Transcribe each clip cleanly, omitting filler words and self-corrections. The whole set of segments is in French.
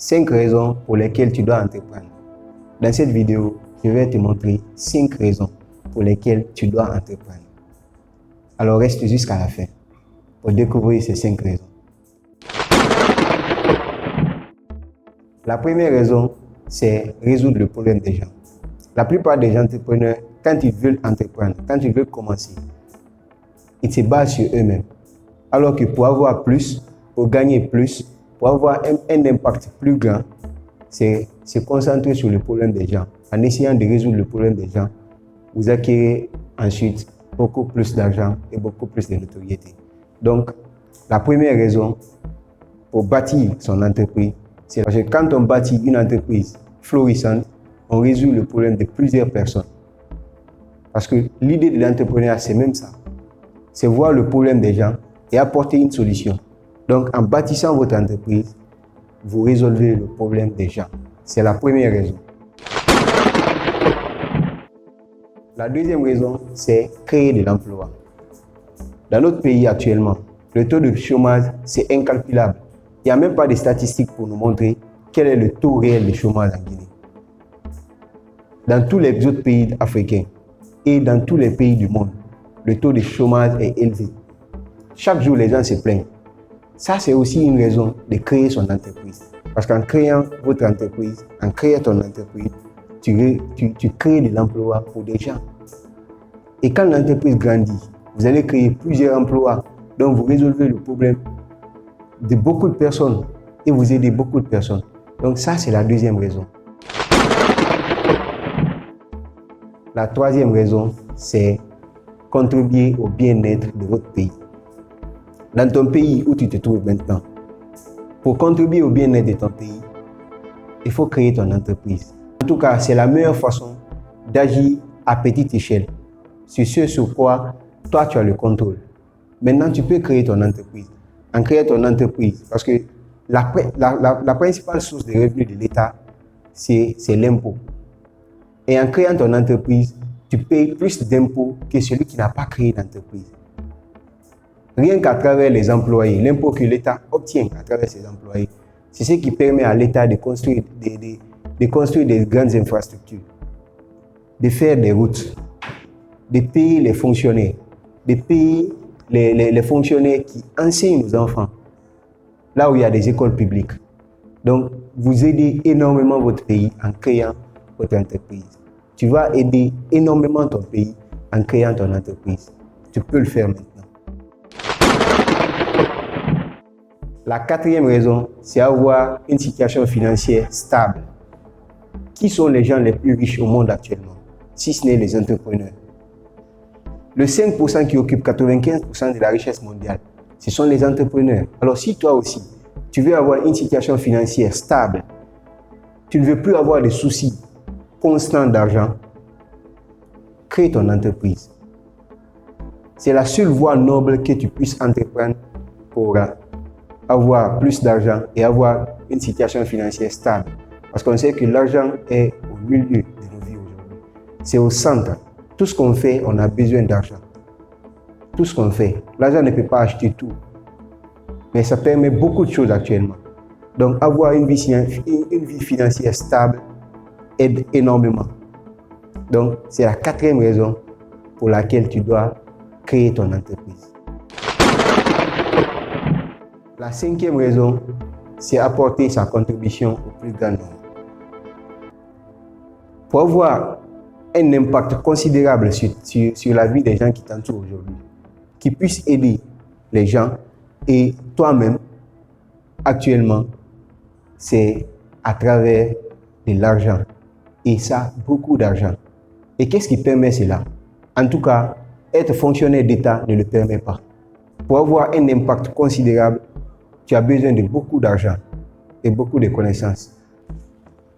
5 raisons pour lesquelles tu dois entreprendre. Dans cette vidéo, je vais te montrer 5 raisons pour lesquelles tu dois entreprendre. Alors reste jusqu'à la fin pour découvrir ces 5 raisons. La première raison, c'est résoudre le problème des gens. La plupart des entrepreneurs, quand ils veulent entreprendre, quand ils veulent commencer, ils se basent sur eux-mêmes. Alors que pour avoir plus, pour gagner plus, pour avoir un impact plus grand, c'est se concentrer sur le problème des gens. En essayant de résoudre le problème des gens, vous acquérez ensuite beaucoup plus d'argent et beaucoup plus de notoriété. Donc, la première raison pour bâtir son entreprise, c'est parce que quand on bâtit une entreprise florissante, on résout le problème de plusieurs personnes. Parce que l'idée de l'entrepreneuriat, c'est même ça. C'est voir le problème des gens et apporter une solution. Donc, en bâtissant votre entreprise, vous résolvez le problème des gens. C'est la première raison. La deuxième raison, c'est créer de l'emploi. Dans notre pays actuellement, le taux de chômage, c'est incalculable. Il n'y a même pas de statistiques pour nous montrer quel est le taux réel de chômage en Guinée. Dans tous les autres pays africains et dans tous les pays du monde, le taux de chômage est élevé. Chaque jour, les gens se plaignent. Ça, c'est aussi une raison de créer son entreprise. Parce qu'en créant votre entreprise, en créant ton entreprise, tu crées de l'emploi pour des gens. Et quand l'entreprise grandit, vous allez créer plusieurs emplois. Donc, vous résolvez le problème de beaucoup de personnes et vous aidez beaucoup de personnes. Donc, ça, c'est la deuxième raison. La troisième raison, c'est contribuer au bien-être de votre pays. Dans ton pays où tu te trouves maintenant, pour contribuer au bien-être de ton pays, il faut créer ton entreprise. En tout cas, c'est la meilleure façon d'agir à petite échelle sur ce sur quoi toi tu as le contrôle. Maintenant, tu peux créer ton entreprise. En créant ton entreprise, parce que la principale source de revenus de l'État, c'est l'impôt. Et en créant ton entreprise, tu payes plus d'impôts que celui qui n'a pas créé d'entreprise. Rien qu'à travers les employés, l'impôt que l'État obtient à travers ses employés, c'est ce qui permet à l'État de construire des grandes infrastructures, de faire des routes, de payer les fonctionnaires, de payer les fonctionnaires qui enseignent aux enfants, là où il y a des écoles publiques. Donc, vous aidez énormément votre pays en créant votre entreprise. Tu vas aider énormément ton pays en créant ton entreprise. Tu peux le faire maintenant. La quatrième raison, c'est avoir une situation financière stable. Qui sont les gens les plus riches au monde actuellement, si ce n'est les entrepreneurs? Le 5% qui occupe 95% de la richesse mondiale, ce sont les entrepreneurs. Alors si toi aussi, tu veux avoir une situation financière stable, tu ne veux plus avoir de soucis constants d'argent, crée ton entreprise. C'est la seule voie noble que tu puisses entreprendre pour avoir plus d'argent et avoir une situation financière stable. Parce qu'on sait que l'argent est au milieu de nos vies aujourd'hui. C'est au centre. Tout ce qu'on fait, on a besoin d'argent. Tout ce qu'on fait. L'argent ne peut pas acheter tout. Mais ça permet beaucoup de choses actuellement. Donc, avoir une vie financière stable aide énormément. Donc, c'est la quatrième raison pour laquelle tu dois créer ton entreprise. La cinquième raison, c'est apporter sa contribution au plus grand nombre. Pour avoir un impact considérable sur la vie des gens qui t'entourent aujourd'hui, qui puissent aider les gens et toi-même, actuellement, c'est à travers de l'argent. Et ça, beaucoup d'argent. Et qu'est-ce qui permet cela? En tout cas, être fonctionnaire d'État ne le permet pas. Pour avoir un impact considérable, tu as besoin de beaucoup d'argent et beaucoup de connaissances.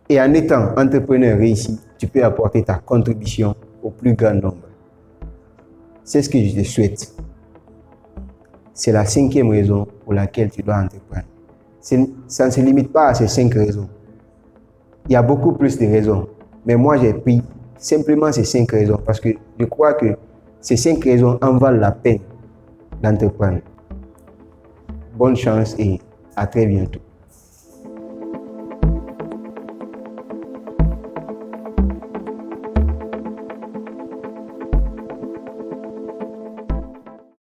Et en étant entrepreneur réussi, tu peux apporter ta contribution au plus grand nombre. C'est ce que je te souhaite. C'est la cinquième raison pour laquelle tu dois entreprendre. Ça ne se limite pas à ces 5 raisons. Il y a beaucoup plus de raisons. Mais moi, j'ai pris simplement ces 5 raisons parce que je crois que ces 5 raisons en valent la peine d'entreprendre. Bonne chance et à très bientôt.